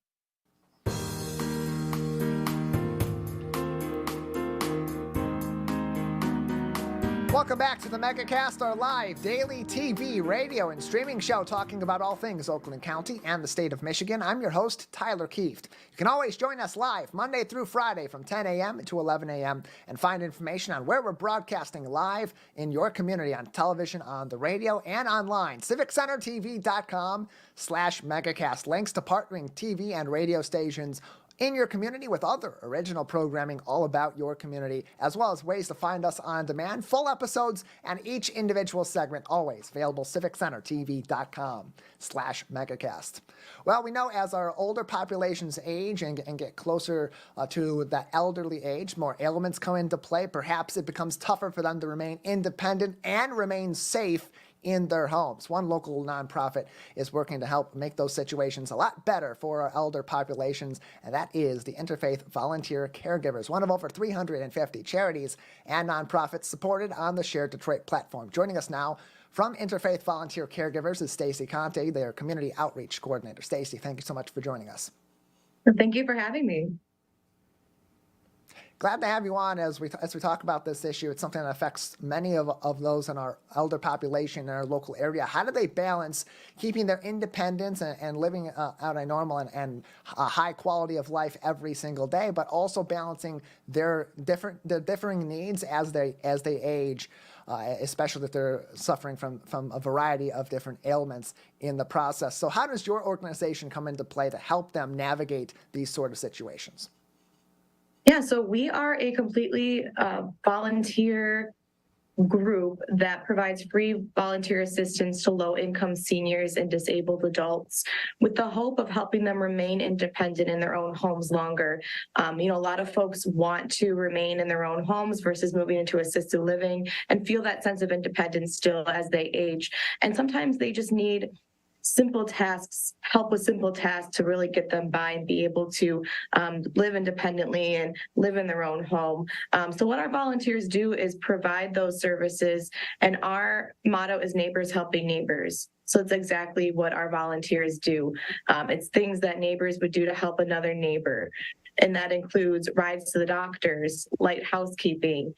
Welcome back to the Megacast, our live daily TV, radio, and streaming show talking about all things Oakland County and the state of Michigan. I'm your host, Tyler Kieft. You can always join us live Monday through Friday from 10 a.m. to 11 a.m. and find information on where we're broadcasting live in your community on television, on the radio, and online. CivicCenterTV.com/Megacast. Links to partnering TV and radio stations in your community with other original programming all about your community, as well as ways to find us on demand, full episodes, and each individual segment always available. CivicCenterTV.com/Megacast. Well, we know as our older populations age and get closer to that elderly age, more ailments come into play. Perhaps it becomes tougher for them to remain independent and remain safe in their homes. One local nonprofit is working to help make those situations a lot better for our elder populations, and that is the Interfaith Volunteer Caregivers, one of over 350 charities and nonprofits supported on the Share Detroit platform. Joining us now from Interfaith Volunteer Caregivers is Stacey Conte, their Community Outreach Coordinator. Stacey, thank you so much for joining us. Thank you for having me. Glad to have you on as we talk about this issue. It's something that affects many of those in our elder population in our local area. How do they balance keeping their independence and living out a normal and a high quality of life every single day, but also balancing their differing needs as they age, especially if they're suffering from a variety of different ailments in the process? So how does your organization come into play to help them navigate these sort of situations? Yeah, so we are a completely volunteer group that provides free volunteer assistance to low-income seniors and disabled adults with the hope of helping them remain independent in their own homes longer. A lot of folks want to remain in their own homes versus moving into assisted living and feel that sense of independence still as they age. And sometimes they just need simple tasks, help with simple tasks to really get them by and be able to live independently and live in their own home. So what our volunteers do is provide those services, and our motto is neighbors helping neighbors. So it's exactly what our volunteers do. It's things that neighbors would do to help another neighbor. And that includes rides to the doctors, light housekeeping,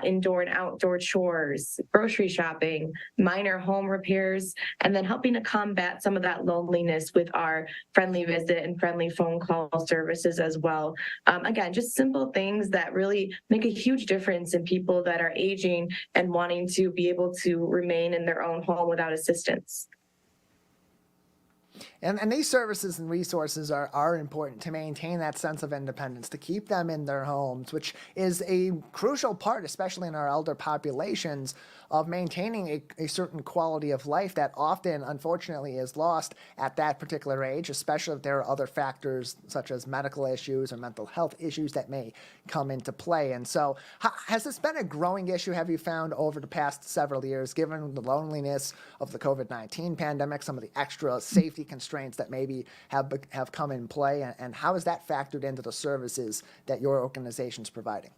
indoor and outdoor chores, grocery shopping, minor home repairs, and then helping to combat some of that loneliness with our friendly visit and friendly phone call services as well. Again, just simple things that really make a huge difference in people that are aging and wanting to be able to remain in their own home without assistance. And these services and resources are important to maintain that sense of independence, to keep them in their homes, which is a crucial part, especially in our elder populations, of maintaining a certain quality of life that often, unfortunately, is lost at that particular age, especially if there are other factors such as medical issues or mental health issues that may come into play. And so has this been a growing issue, have you found, over the past several years, given the loneliness of the COVID-19 pandemic, some of the extra safety constraints that maybe have come in play, and how is that factored into the services that your organization is providing?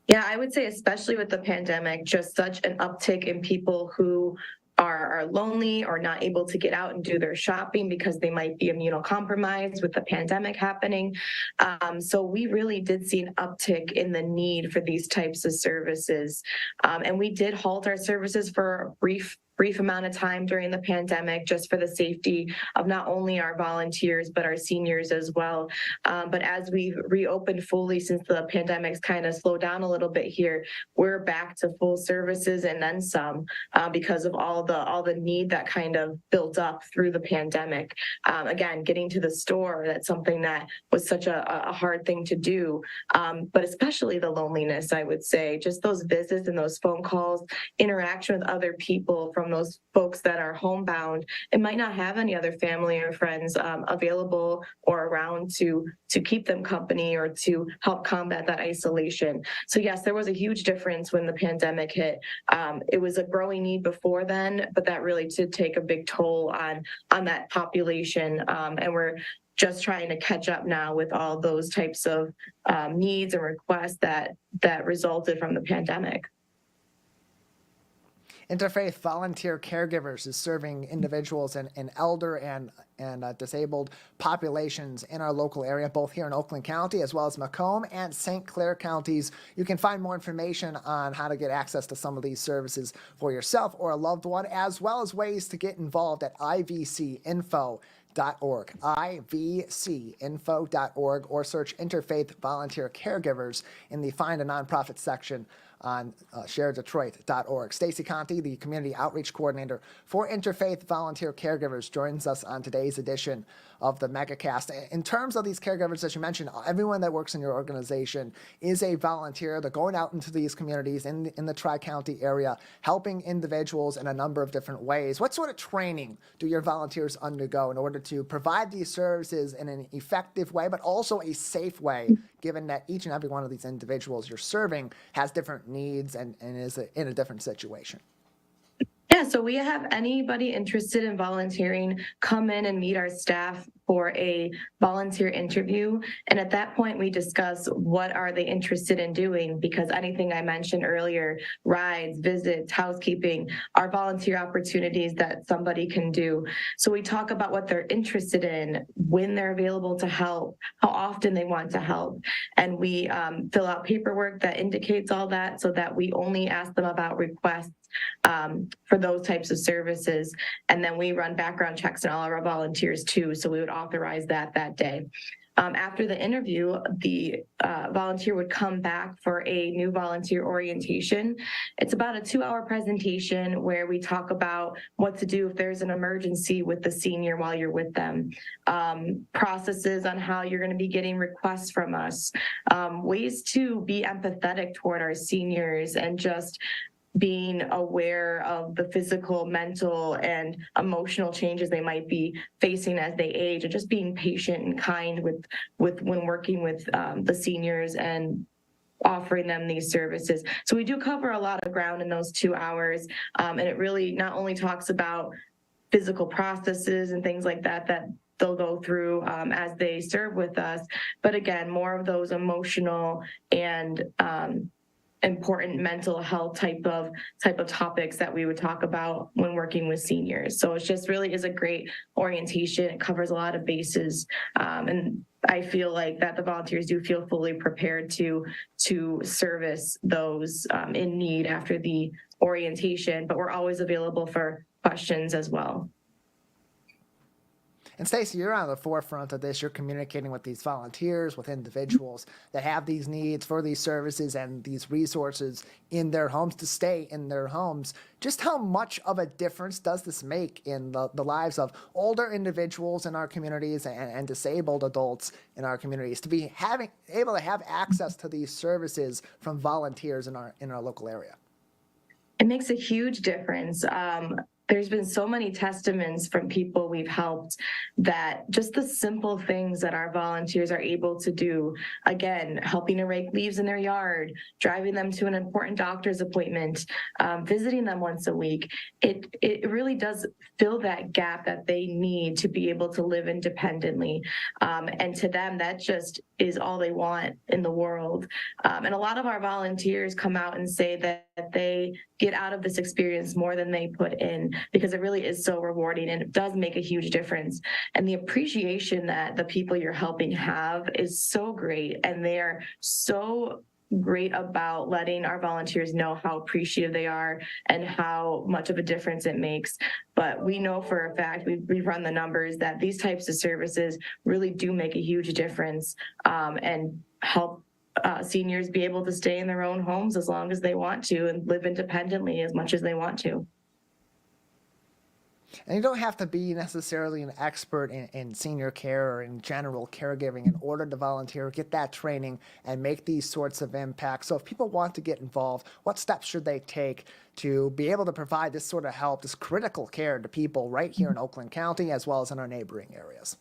Yeah, I would say especially with the pandemic, just such an uptick in people who are lonely or not able to get out and do their shopping because they might be immunocompromised with the pandemic happening. So we really did see an uptick in the need for these types of services. And we did halt our services for a brief amount of time during the pandemic, just for the safety of not only our volunteers, but our seniors as well. But as we've reopened fully since the pandemic's kind of slowed down a little bit here, we're back to full services and then some, because of all the need that kind of built up through the pandemic. Again, getting to the store, that's something that was such a hard thing to do, but especially the loneliness, I would say, just those visits and those phone calls, interaction with other people, from those folks that are homebound and might not have any other family or friends available or around to keep them company or to help combat that isolation. So yes, there was a huge difference when the pandemic hit. It was a growing need before then, but that really did take a big toll on that population. And we're just trying to catch up now with all those types of needs and requests that resulted from the pandemic. Interfaith Volunteer Caregivers is serving individuals in elder and disabled populations in our local area, both here in Oakland County as well as Macomb and St. Clair counties. You can find more information on how to get access to some of these services for yourself or a loved one, as well as ways to get involved at ivcinfo.org, ivcinfo.org, or search Interfaith Volunteer Caregivers in the Find a Nonprofit section on sharedetroit.org. Stacey Conte, the Community Outreach Coordinator for Interfaith Volunteer Caregivers, joins us on today's edition of the Megacast. In terms of these caregivers, as you mentioned, everyone that works in your organization is a volunteer. They're going out into these communities in the Tri-County area, helping individuals in a number of different ways. What sort of training do your volunteers undergo in order to provide these services in an effective way, but also a safe way, given that each and every one of these individuals you're serving has different needs and is in a different situation? Yeah, so we have anybody interested in volunteering come in and meet our staff for a volunteer interview. And at that point, we discuss what are they interested in doing, because anything I mentioned earlier, rides, visits, housekeeping, are volunteer opportunities that somebody can do. So we talk about what they're interested in, when they're available to help, how often they want to help. And we fill out paperwork that indicates all that, so that we only ask them about requests for those types of services. And then we run background checks on all of our volunteers too, so we would authorize that day. After the interview, the volunteer would come back for a new volunteer orientation. It's about a 2-hour presentation where we talk about what to do if there's an emergency with the senior while you're with them, processes on how you're going to be getting requests from us, ways to be empathetic toward our seniors, and just being aware of the physical, mental, and emotional changes they might be facing as they age, and just being patient and kind with when working with the seniors and offering them these services. So we do cover a lot of ground in those 2 hours, and it really not only talks about physical processes and things like that they'll go through as they serve with us, but again, more of those emotional and important mental health type of topics that we would talk about when working with seniors. So it just really is a great orientation. It covers a lot of bases, and I feel like that the volunteers do feel fully prepared to service those in need after the orientation, but we're always available for questions as well. And Stacey, you're on the forefront of this. You're communicating with these volunteers, with individuals that have these needs for these services and these resources in their homes to stay in their homes. Just how much of a difference does this make in the lives of older individuals in our communities and disabled adults in our communities to be able to have access to these services from volunteers in our local area? It makes a huge difference. There's been so many testaments from people we've helped that just the simple things that our volunteers are able to do, again, helping to rake leaves in their yard, driving them to an important doctor's appointment, visiting them once a week, it really does fill that gap that they need to be able to live independently. And to them, that just is all they want in the world. And a lot of our volunteers come out and say that they get out of this experience more than they put in, because it really is so rewarding and it does make a huge difference. And the appreciation that the people you're helping have is so great, and they're so great about letting our volunteers know how appreciative they are and how much of a difference it makes. But we know for a fact, we've run the numbers, that these types of services really do make a huge difference and help seniors be able to stay in their own homes as long as they want to and live independently as much as they want to. And you don't have to be necessarily an expert in senior care or in general caregiving in order to volunteer, get that training, and make these sorts of impacts. So if people want to get involved, what steps should they take to be able to provide this sort of help, this critical care to people right here in Oakland County as well as in our neighboring areas?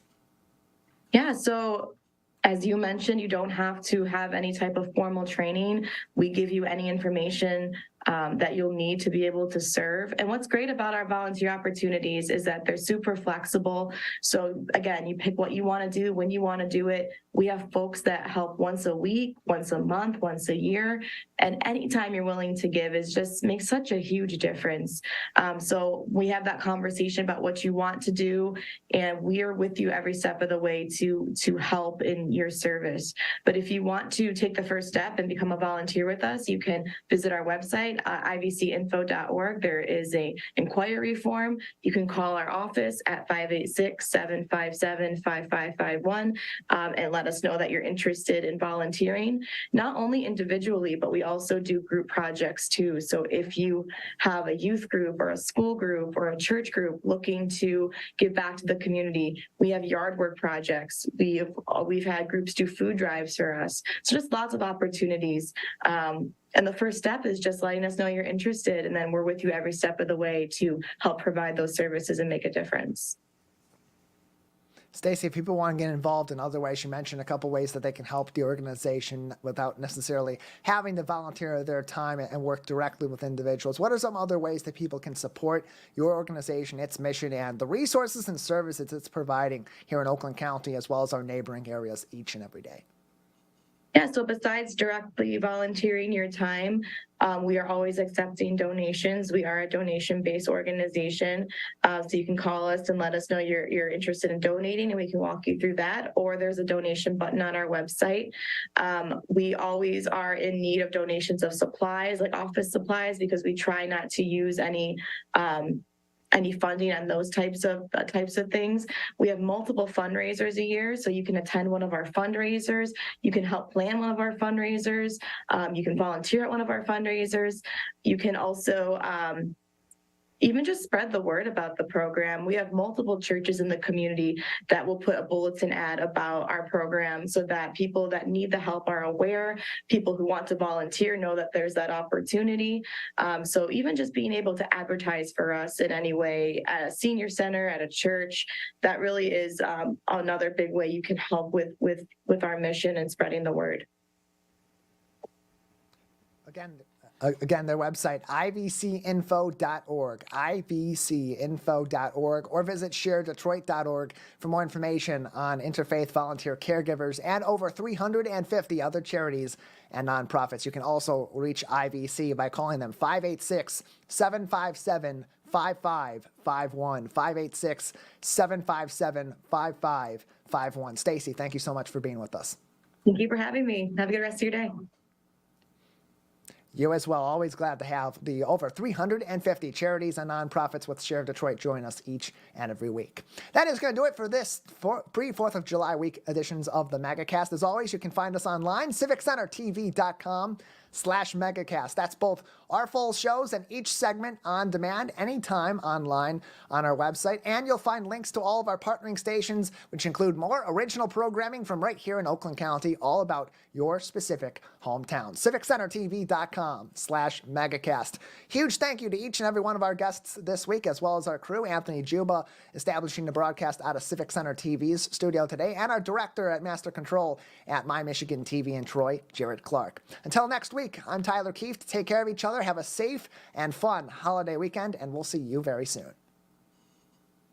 Yeah, so as you mentioned, you don't have to have any type of formal training. We give you any information that you'll need to be able to serve. And what's great about our volunteer opportunities is that they're super flexible. So again, you pick what you want to do when you want to do it. We have folks that help once a week, once a month, once a year, and anytime you're willing to give is just makes such a huge difference. So we have that conversation about what you want to do, and we are with you every step of the way to help in your service. But if you want to take the first step and become a volunteer with us, you can visit our website, ivcinfo.org. There is a inquiry form. You can call our office at 586-757-5551 and let us know that you're interested in volunteering, not only individually, but we also do group projects too. So if you have a youth group or a school group or a church group looking to give back to the community, we have yard work projects. We've had groups do food drives for us. So just lots of opportunities. And the first step is just letting us know you're interested, and then we're with you every step of the way to help provide those services and make a difference. Stacey, if people want to get involved in other ways, you mentioned a couple ways that they can help the organization without necessarily having to volunteer their time and work directly with individuals. What are some other ways that people can support your organization, its mission, and the resources and services it's providing here in Oakland County as well as our neighboring areas each and every day? Yeah, so besides directly volunteering your time, we are always accepting donations. We are a donation-based organization, so you can call us and let us know you're interested in donating, and we can walk you through that. Or there's a donation button on our website. We always are in need of donations of supplies, like office supplies, because we try not to use any funding on those types of things. We have multiple fundraisers a year, so you can attend one of our fundraisers. You can help plan one of our fundraisers. You can volunteer at one of our fundraisers. You can also even just spread the word about the program. We have multiple churches in the community that will put a bulletin ad about our program so that people that need the help are aware. People who want to volunteer know that there's that opportunity. So even just being able to advertise for us in any way at a senior center, at a church, that really is another big way you can help with our mission and spreading the word. Again, their website, ivcinfo.org, ivcinfo.org, or visit sharedetroit.org for more information on Interfaith Volunteer Caregivers and over 350 other charities and nonprofits. You can also reach IVC by calling them 586-757-5551, 586-757-5551. Stacey, thank you so much for being with us. Thank you for having me. Have a good rest of your day. You as well. Always glad to have the over 350 charities and nonprofits with Share of Detroit join us each and every week. That is going to do it for this pre-4th of July week editions of the Megacast. As always, you can find us online, civiccentertv.com/Megacast. That's both our full shows and each segment on demand anytime online on our website. And you'll find links to all of our partnering stations, which include more original programming from right here in Oakland County, all about your specific hometown. civiccentertv.com/Megacast. Huge thank you to each and every one of our guests this week, as well as our crew, Anthony Juba, establishing the broadcast out of Civic Center TV's studio today, and our director at Master Control at My Michigan TV in Troy, Jared Clark. Until next week, I'm Tyler Kieft. Take care of each other. Have a safe and fun holiday weekend, and we'll see you very soon.